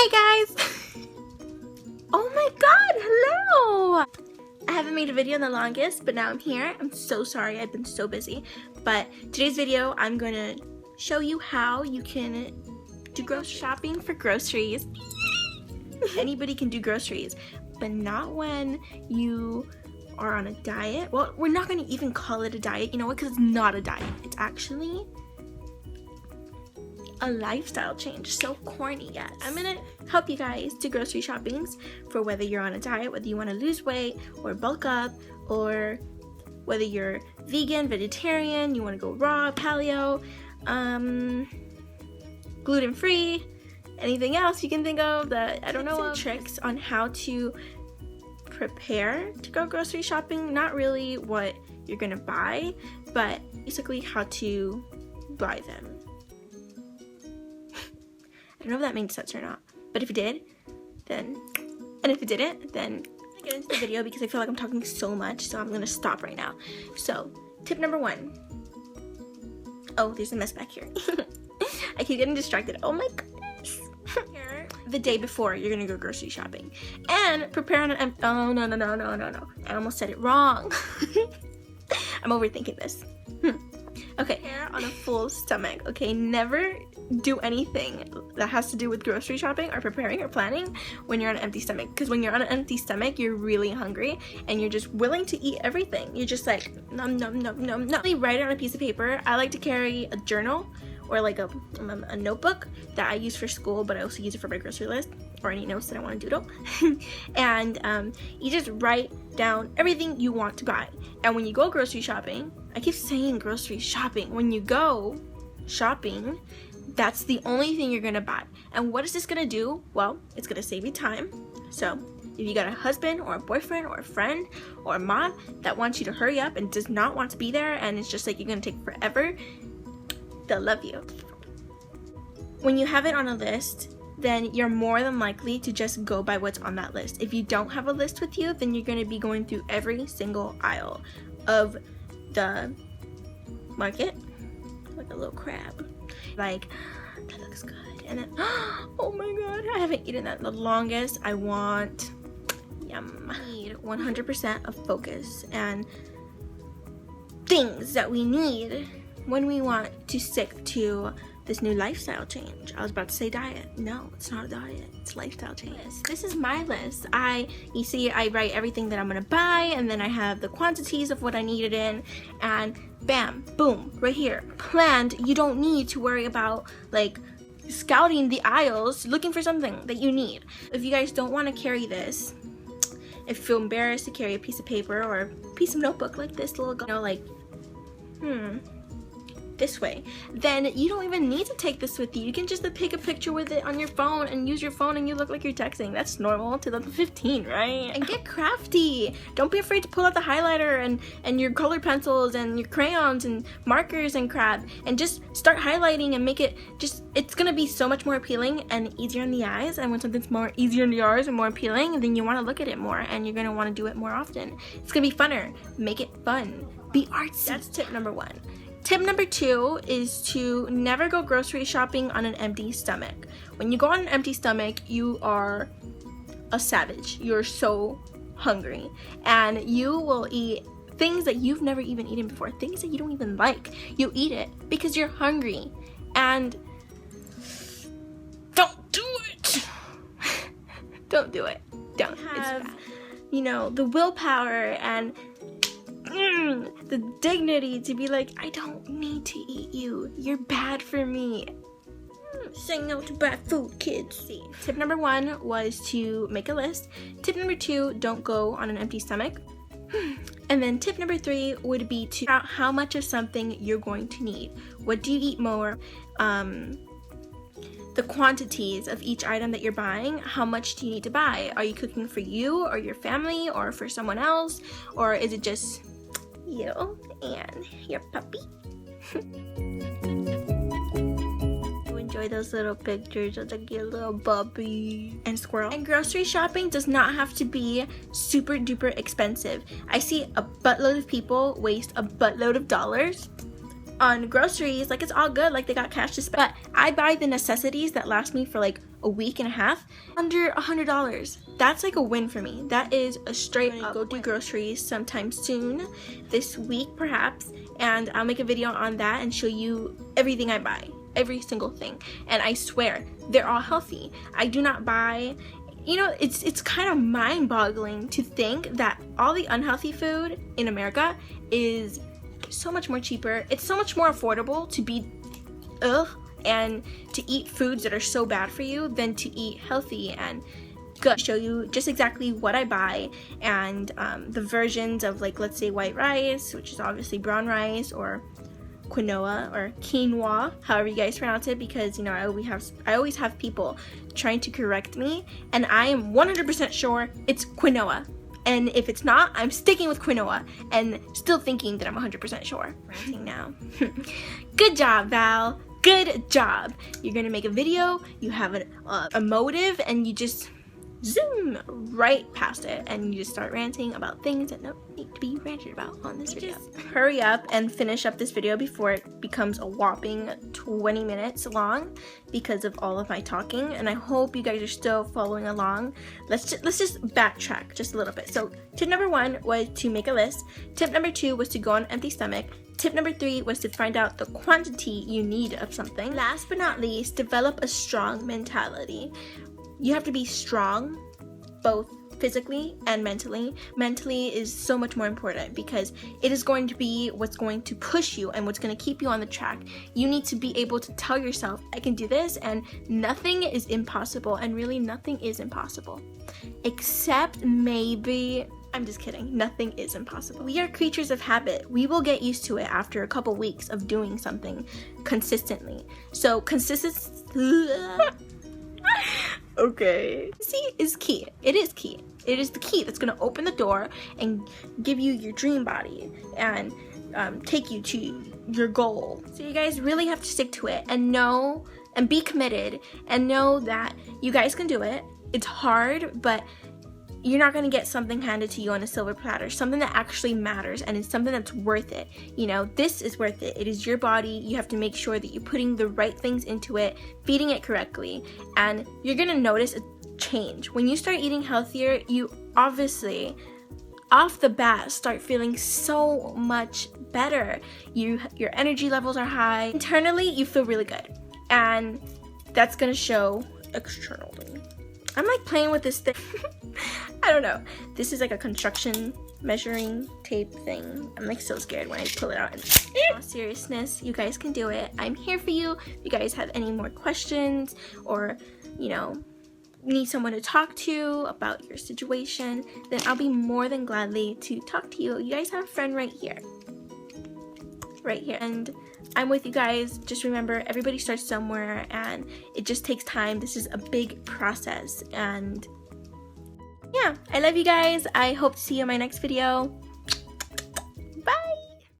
Hey guys! Oh my god, hello! I haven't made a video in the longest, but now I'm here. I'm so sorry, I've been so busy. But today's video, I'm gonna show you how you can do grocery shopping for groceries. Anybody can do groceries, but not when you are on a diet. Well, we're not gonna even call it a diet, you know what? Because it's not a diet. It's actually a lifestyle change. So corny, yes. I'm gonna help you guys do grocery shoppings for whether you're on a diet, whether you want to lose weight or bulk up, or whether you're vegan, vegetarian, you want to go raw, paleo, gluten-free, anything else you can think of that I don't know of. Tricks on how to prepare to go grocery shopping. Not really what you're gonna buy, but basically how to buy them. I don't know if that made sense or not, but if it did, then, and if it didn't, then I'm gonna get into the video because I feel like I'm talking so much, so I'm gonna stop right now. So, tip number 1. Oh, there's a mess back here. I keep getting distracted. Oh my goodness. The day before you're gonna go grocery shopping, and prepare on an oh no. I almost said it wrong. I'm overthinking this. Okay, prepare on a full stomach. Okay, never do anything that has to do with grocery shopping or preparing or planning when you're on an empty stomach, because when you're on an empty stomach you're really hungry and you're just willing to eat everything. You're just like nom. Write it on a piece of paper. I like to carry a journal or like a notebook that I use for school, but I also use it for my grocery list or any notes that I want to doodle. And you just write down everything you want to buy. And when you go grocery shopping, I keep saying grocery shopping, when you go shopping, that's the only thing you're gonna buy. And what is this gonna do? Well, it's gonna save you time. So if you got a husband or a boyfriend or a friend or a mom that wants you to hurry up and does not want to be there, and it's just like you're gonna take forever, they'll love you. When you have it on a list, then you're more than likely to just go by what's on that list. If you don't have a list with you, then you're gonna be going through every single aisle of the market like a little crab. Like, that looks good. And then, oh my god, I haven't eaten that in the longest. I want, yum. I need 100% of focus and things that we need when we want to stick to this new lifestyle change. I was about to say diet. No, it's not a diet. It's lifestyle change. This is my list. You see, I write everything that I'm gonna buy, and then I have the quantities of what I need it in, and bam, boom, right here, planned. You don't need to worry about like scouting the aisles looking for something that you need. If you guys don't want to carry this, if you feel embarrassed to carry a piece of paper or a piece of notebook like this little, you know, like, this way, then you don't even need to take this with you. You can just take a picture with it on your phone and use your phone and you look like you're texting. That's normal, 2015, right? And get crafty. Don't be afraid to pull out the highlighter and your color pencils and your crayons and markers and crap, and just start highlighting and make it just, it's gonna be so much more appealing and easier in the eyes. And when something's more easier in the eyes and more appealing, then you want to look at it more and you're gonna want to do it more often. It's gonna be funner. Make it fun. Be artsy. That's tip number 1. Tip number 2 is to never go grocery shopping on an empty stomach. When you go on an empty stomach, you are a savage. You're so hungry. And you will eat things that you've never even eaten before, things that you don't even like. You eat it because you're hungry. And don't do it. Don't do it. Don't. Have, it's bad. You know, the willpower and the dignity to be like, I don't need to eat you. You're bad for me. Say no to bad food, kids. See. Tip number 1 was to make a list. Tip number 2, don't go on an empty stomach. And then tip number 3 would be to figure out how much of something you're going to need. What do you eat more? The quantities of each item that you're buying. How much do you need to buy? Are you cooking for you or your family or for someone else? Or is it just you and your puppy? You enjoy those little pictures of the cute little puppy and squirrel. And grocery shopping does not have to be super duper expensive. I see a buttload of people waste a buttload of dollars on groceries. Like, it's all good, like they got cash to spend, but I buy the necessities that last me for like a week and a half, under $100. That's like a win for me. That is a straight up. Go do groceries sometime soon, this week perhaps, and I'll make a video on that and show you everything I buy, every single thing. And I swear, they're all healthy. I do not buy, you know, it's kind of mind-boggling to think that all the unhealthy food in America is so much more cheaper. It's so much more affordable to be and to eat foods that are so bad for you than to eat healthy and good. Show you just exactly what I buy and the versions of, like, let's say white rice, which is obviously brown rice, or quinoa or quinoa, however you guys pronounce it, because, you know, I always have people trying to correct me, and I am 100% sure it's quinoa. And if it's not, I'm sticking with quinoa and still thinking that I'm 100% sure. Ranting now. Good job, Val. Good job. You're gonna make a video, you have a motive, and you just zoom right past it and you just start ranting about things that don't need to be ranted about on this video. Just hurry up and finish up this video before it becomes a whopping 20 minutes long because of all of my talking, and I hope you guys are still following along. Let's just backtrack just a little bit. So tip number 1 was to make a list. Tip number 2 was to go on an empty stomach. Tip number 3 was to find out the quantity you need of something. Last but not least, develop a strong mentality. You have to be strong, both physically and mentally. Mentally is so much more important because it is going to be what's going to push you and what's going to keep you on the track. You need to be able to tell yourself, I can do this, and nothing is impossible, and really nothing is impossible. Except maybe, I'm just kidding, nothing is impossible. We are creatures of habit. We will get used to it after a couple weeks of doing something consistently. So consistency okay. See, is key. It is key. It is the key that's gonna open the door and give you your dream body and take you to your goal. So you guys really have to stick to it and know and be committed and know that you guys can do it. It's hard, but you're not going to get something handed to you on a silver platter, something that actually matters, and it's something that's worth it. You know, this is worth it. It is your body. You have to make sure that you're putting the right things into it, feeding it correctly, and you're going to notice a change. When you start eating healthier, you obviously, off the bat, start feeling so much better. Your energy levels are high. Internally, you feel really good, and that's going to show externally. I'm like playing with this thing. I don't know. This is like a construction measuring tape thing. I'm like so scared when I pull it out. In all seriousness, you guys can do it. I'm here for you. If you guys have any more questions, or, you know, need someone to talk to about your situation, then I'll be more than gladly to talk to you. You guys have a friend right here. Right here. And I'm with you guys. Just remember, everybody starts somewhere and it just takes time. This is a big process, and yeah, I love you guys. I hope to see you in my next video.